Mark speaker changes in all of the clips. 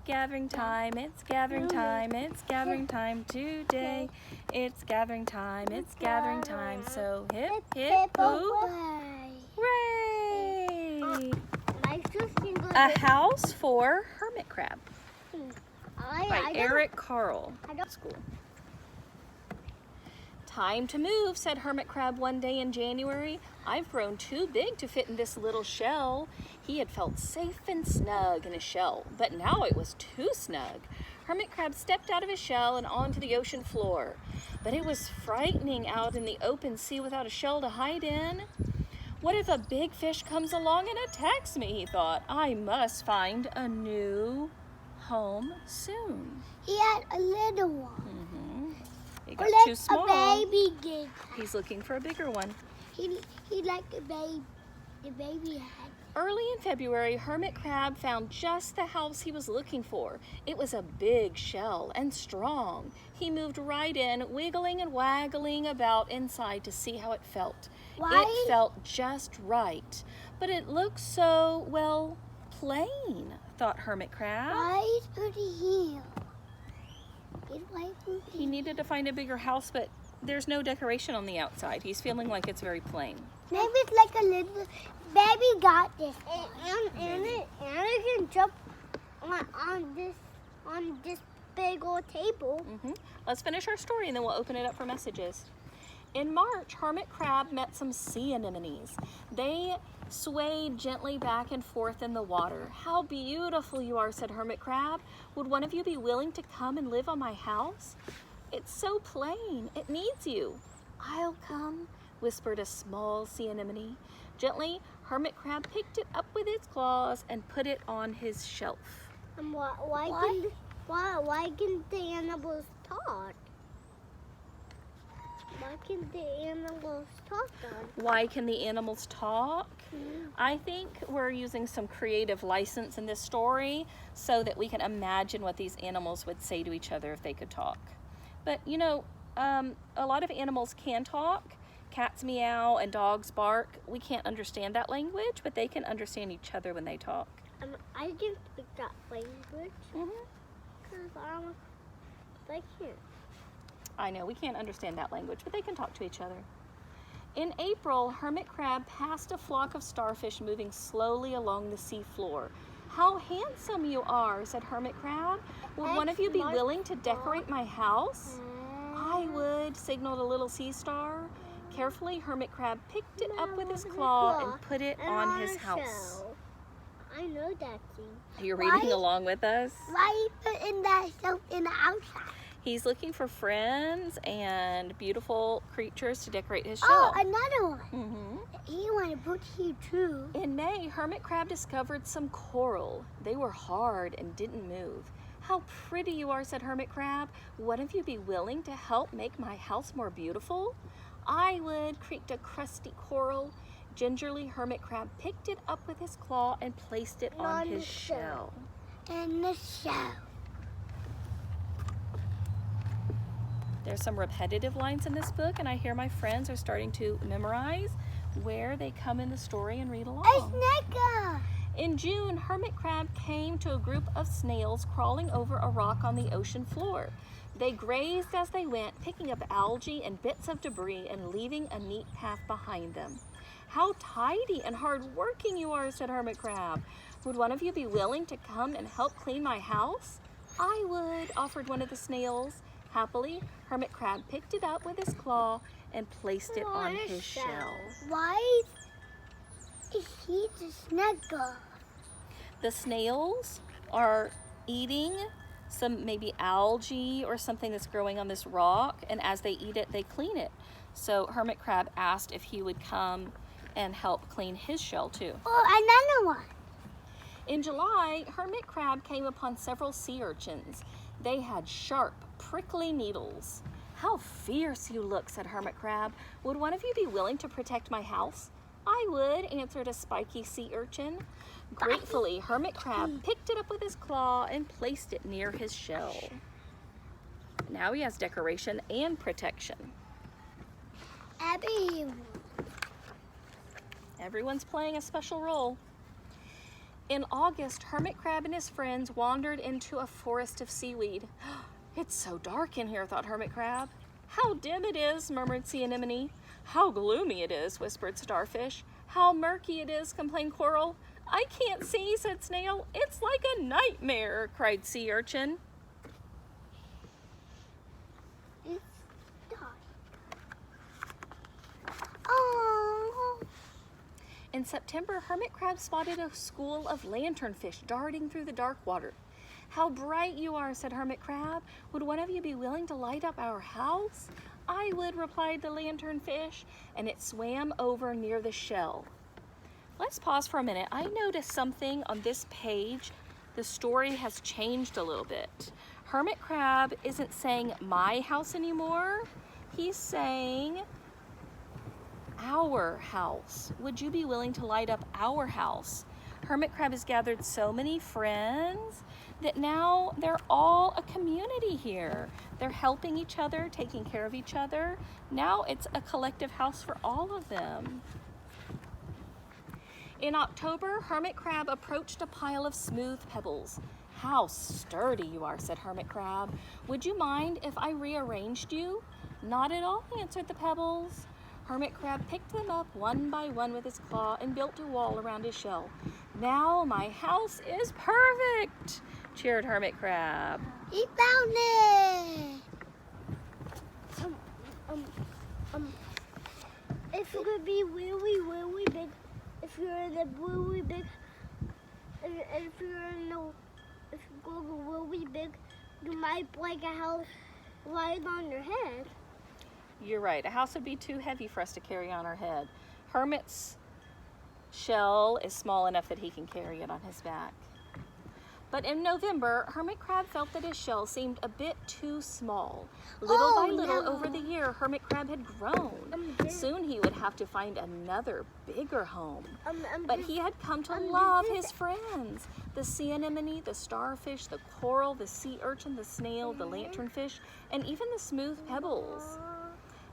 Speaker 1: gathering time, it's gathering time, it's gathering time today. It's gathering time, it's gathering time. So hip, hip, hoo, hooray! A House for Hermit Crab by Eric Carle. School. Time to move, said Hermit Crab one day in January. I've grown too big to fit in this little shell. He had felt safe and snug in his shell, but now it was too snug. Hermit Crab stepped out of his shell and onto the ocean floor. But it was frightening out in the open sea without a shell to hide in. What if a big fish comes along and attacks me, he thought. I must find a new home soon.
Speaker 2: He had a little one.
Speaker 1: He got too small.
Speaker 2: A baby gig.
Speaker 1: He's looking for a bigger one.
Speaker 2: He liked a baby. The baby had.
Speaker 1: Early in February, Hermit Crab found just the house he was looking for. It was a big shell and strong. He moved right in, wiggling and waggling about inside to see how it felt. It felt just right, but it looked so, well, plain, thought Hermit Crab.
Speaker 2: Why is he here?
Speaker 1: He needed to find a bigger house, but there's no decoration on the outside. He's feeling like it's very plain.
Speaker 2: Maybe it's like a little baby got this, and it can jump on this big old table.
Speaker 1: Let's finish our story and then we'll open it up for messages. In March, Hermit Crab met some sea anemones. They swayed gently back and forth in the water. How beautiful you are, said Hermit Crab. Would one of you be willing to come and live on my house? It's so plain. It needs you. I'll come, whispered a small sea anemone. Gently, Hermit Crab picked it up with its claws and put it on his shelf.
Speaker 2: And why can the animals talk? Why can the animals talk, Dad?
Speaker 1: Why can the animals talk? I think we're using some creative license in this story so that we can imagine what these animals would say to each other if they could talk. But you know, a lot of animals can talk. Cats meow and dogs bark. We can't understand that language, but they can understand each other when they talk.
Speaker 2: I can speak that language. Because I can't.
Speaker 1: I know, we can't understand that language, but they can talk to each other. In April, Hermit Crab passed a flock of starfish moving slowly along the sea floor. How handsome you are, said Hermit Crab. Would one of you be willing to decorate my house? I would, signaled a little sea star. Carefully, Hermit Crab picked it up with his claw and put it on his house.
Speaker 2: I know that thing.
Speaker 1: You're reading along with us?
Speaker 2: Why you putting that shelf in the outside?
Speaker 1: He's looking for friends and beautiful creatures to decorate his shell.
Speaker 2: Oh, another one. He want to put here too.
Speaker 1: In May, Hermit Crab discovered some coral. They were hard and didn't move. How pretty you are, said Hermit Crab. One of you be willing to help make my house more beautiful? I would, creaked a crusty coral. Gingerly, Hermit Crab picked it up with his claw and placed it on his shell.
Speaker 2: In the shell.
Speaker 1: There's some repetitive lines in this book, and I hear my friends are starting to memorize where they come in the story and read along.
Speaker 2: A snake!
Speaker 1: In June, Hermit Crab came to a group of snails crawling over a rock on the ocean floor. They grazed as they went, picking up algae and bits of debris and leaving a neat path behind them. How tidy and hard-working you are, said Hermit Crab. Would one of you be willing to come and help clean my house? I would, offered one of the snails. Happily, Hermit Crab picked it up with his claw and placed it on his shell.
Speaker 2: Why is he the snuggle?
Speaker 1: The snails are eating some maybe algae or something that's growing on this rock, and as they eat it, they clean it. So Hermit Crab asked if he would come and help clean his shell too.
Speaker 2: Oh, another one.
Speaker 1: In July, Hermit Crab came upon several sea urchins. They had sharp, prickly needles. How fierce you look, said Hermit Crab. Would one of you be willing to protect my house? I would, answered a spiky sea urchin. Gratefully, Hermit Crab picked it up with his claw and placed it near his shell. Now he has decoration and protection.
Speaker 2: Abby.
Speaker 1: Everyone's playing a special role. In August, Hermit Crab and his friends wandered into a forest of seaweed. It's so dark in here, thought Hermit Crab. How dim it is, murmured Sea Anemone. How gloomy it is, whispered Starfish. How murky it is, complained Coral. I can't see, said Snail. It's like a nightmare, cried Sea Urchin.
Speaker 2: It's dark. Oh.
Speaker 1: In September, Hermit Crab spotted a school of lanternfish darting through the dark water. How bright you are, said Hermit Crab. Would one of you be willing to light up our house? I would, replied the lanternfish, and it swam over near the shell. Let's pause for a minute. I noticed something on this page. The story has changed a little bit. Hermit Crab isn't saying my house anymore. He's saying our house. Would you be willing to light up our house? Hermit Crab has gathered so many friends that now they're all a community here. They're helping each other, taking care of each other. Now it's a collective house for all of them. In October, Hermit Crab approached a pile of smooth pebbles. How sturdy you are, said Hermit Crab. Would you mind if I rearranged you? Not at all, answered the pebbles. Hermit Crab picked them up one by one with his claw and built a wall around his shell. Now my house is perfect, cheered Hermit Crab.
Speaker 2: He found it. If you could be really, really big, if you're in a really big, if you go really big, you might break a house right on your head.
Speaker 1: You're right. A house would be too heavy for us to carry on our head. Hermit's shell is small enough that he can carry it on his back. But in November, Hermit Crab felt that his shell seemed a bit too small. Little by little over the year, Hermit Crab had grown. Soon he would have to find another bigger home. But he had come to love his friends. The sea anemone, the starfish, the coral, the sea urchin, the snail, the lanternfish, and even the smooth pebbles.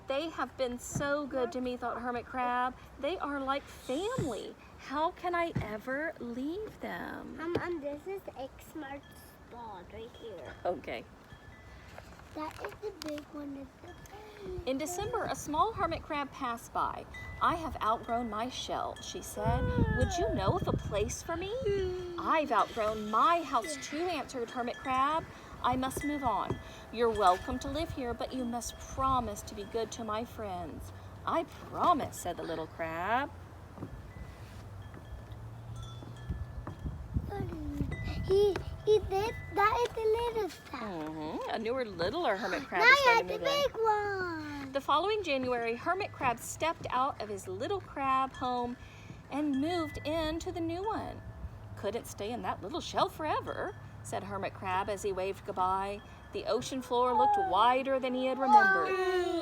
Speaker 1: They have been so good to me, thought Hermit Crab. They are like family. How can I ever leave them?
Speaker 2: This is X-Smart spot right here.
Speaker 1: Okay.
Speaker 2: That is the big one.
Speaker 1: In December, a small hermit crab passed by. I have outgrown my shell, she said. Would you know of a place for me? I've outgrown my house too, answered Hermit Crab. I must move on. You're welcome to live here, but you must promise to be good to my friends. I promise, said the little crab.
Speaker 2: He did. That is the little stuff.
Speaker 1: A newer, littler hermit crab
Speaker 2: Now
Speaker 1: is
Speaker 2: you
Speaker 1: starting
Speaker 2: have
Speaker 1: to
Speaker 2: the
Speaker 1: move in.
Speaker 2: big one.
Speaker 1: The following January, Hermit Crab stepped out of his little crab home and moved into the new one. Couldn't stay in that little shell forever, said Hermit Crab as he waved goodbye. The ocean floor looked wider than he had remembered,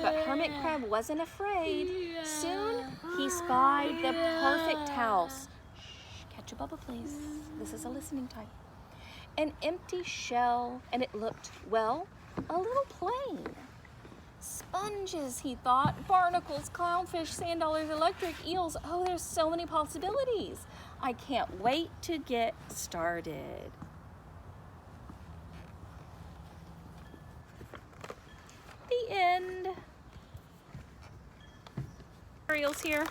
Speaker 1: but Hermit Crab wasn't afraid. Soon he spied the perfect house. Shh, catch a bubble, please. This is a listening time. An empty shell, and it looked, well, a little plain. Sponges, he thought, barnacles, clownfish, sand dollars, electric eels. Oh, there's so many possibilities. I can't wait to get started. The end. Ariel's here.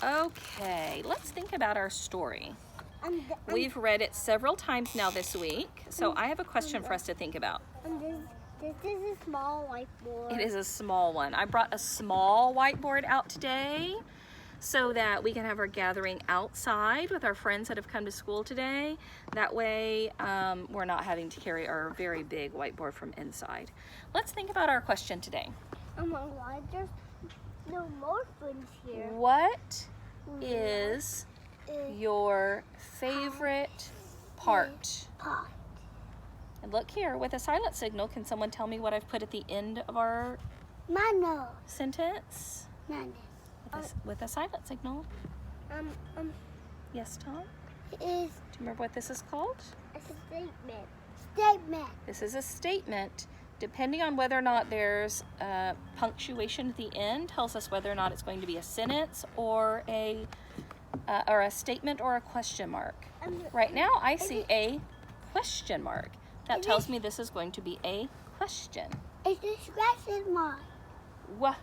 Speaker 1: Okay, let's think about our story. We've read it several times now this week, so I have a question for us to think about.
Speaker 2: This is a small whiteboard.
Speaker 1: It is a small one. I brought a small whiteboard out today so that we can have our gathering outside with our friends that have come to school today. That way we're not having to carry our very big whiteboard from inside. Let's think about our question today.
Speaker 2: Why there's no more friends here?
Speaker 1: What is your favorite part? And look here, with a silent signal, can someone tell me what I've put at the end of our
Speaker 2: Mano.
Speaker 1: sentence?
Speaker 2: None.
Speaker 1: With a silent signal. Yes, Tom?
Speaker 2: Is
Speaker 1: Do you remember what this is called?
Speaker 2: a statement. Statement.
Speaker 1: This is a statement. Depending on whether or not there's punctuation at the end, tells us whether or not it's going to be a sentence or a or a statement or a question mark? Right now I see a question mark. That tells me this is going to be a question.
Speaker 2: It's a question mark.
Speaker 1: What?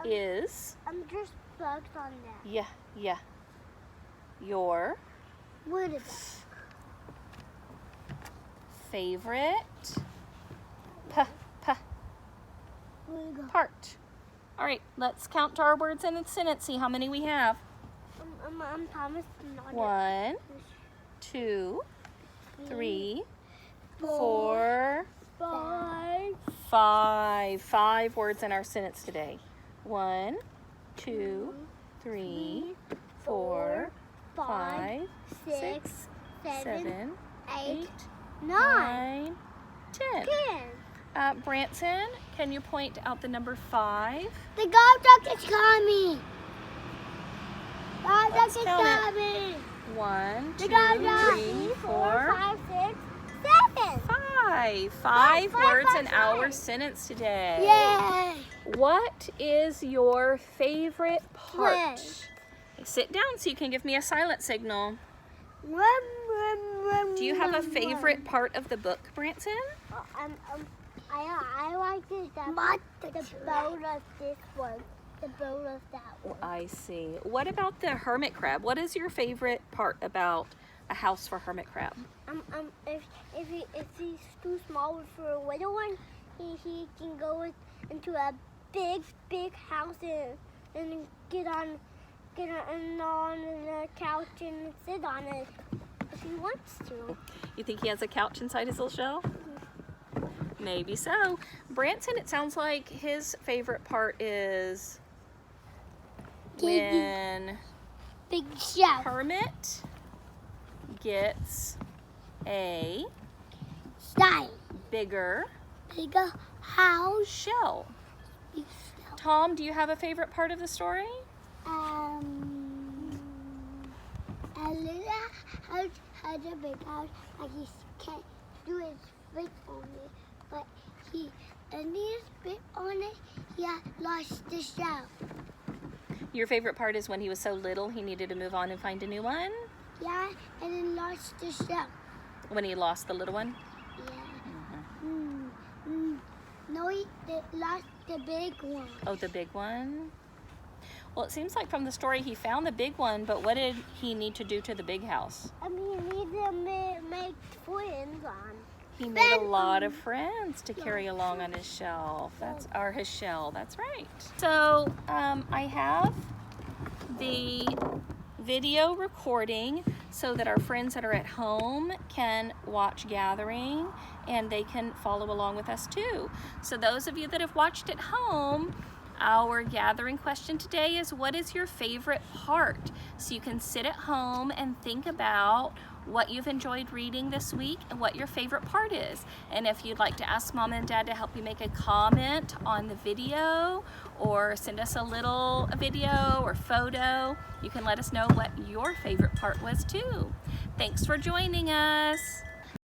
Speaker 1: Is
Speaker 2: I'm just bugged on that.
Speaker 1: yeah your
Speaker 2: What is
Speaker 1: favorite
Speaker 2: that?
Speaker 1: part? All right, let's count to our words in a sentence, see how many we have.
Speaker 2: I'm Thomas.
Speaker 1: 1, 2, 3, 4,
Speaker 2: 5.
Speaker 1: 5. 5 words in our sentence today. 1, 2, 3, 4, 5, 6, 7, 8, 9, 10. Branson, can you point out the number 5?
Speaker 2: The guard dog is coming. Guard dog
Speaker 1: Let's
Speaker 2: is
Speaker 1: count it.
Speaker 2: coming.
Speaker 1: 1, 2,
Speaker 2: The guard dog.
Speaker 1: 3, 4,
Speaker 2: 5, 6, 7.
Speaker 1: 5. 5
Speaker 2: Five,
Speaker 1: words
Speaker 2: five,
Speaker 1: in our
Speaker 2: five.
Speaker 1: sentence today.
Speaker 2: Yay!
Speaker 1: What is your favorite part?
Speaker 2: Friend.
Speaker 1: Sit down so you can give me a silent signal. Do you have a favorite part of the book, Branson?
Speaker 2: I like this. The boat of this one. The boat of that one.
Speaker 1: I see. What about the hermit crab? What is your favorite part about a house for hermit crab?
Speaker 2: If he's too small for a little one, he can go into a big house and get on the couch and sit on it if he wants to.
Speaker 1: You think he has a couch inside his little shell? Maybe so. Branson, it sounds like his favorite part is when
Speaker 2: Big shell.
Speaker 1: Hermit gets a
Speaker 2: Style.
Speaker 1: bigger
Speaker 2: Bigger house.
Speaker 1: shell.
Speaker 2: Big shell.
Speaker 1: Tom, do you have a favorite part of the story?
Speaker 2: A little house has a big house, and he can't do his feet on it. But he spit on it, he had lost the shell.
Speaker 1: Your favorite part is when he was so little he needed to move on and find a new one?
Speaker 2: Yeah, and then lost the shell.
Speaker 1: When he lost the little one?
Speaker 2: Yeah. No, he lost the big one.
Speaker 1: Oh, the big one? Well, it seems like from the story he found the big one, but what did he need to do to the big house?
Speaker 2: I mean, he needed to make friends on.
Speaker 1: He made a lot of friends to carry along on his shelf. His shell. That's right. So I have the video recording so that our friends that are at home can watch Gathering and they can follow along with us too. So those of you that have watched at home, our Gathering question today is, what is your favorite part? So you can sit at home and think about what you've enjoyed reading this week and what your favorite part is. And if you'd like to ask Mom and Dad to help you make a comment on the video or send us a little video or photo, you can let us know what your favorite part was too. Thanks for joining us.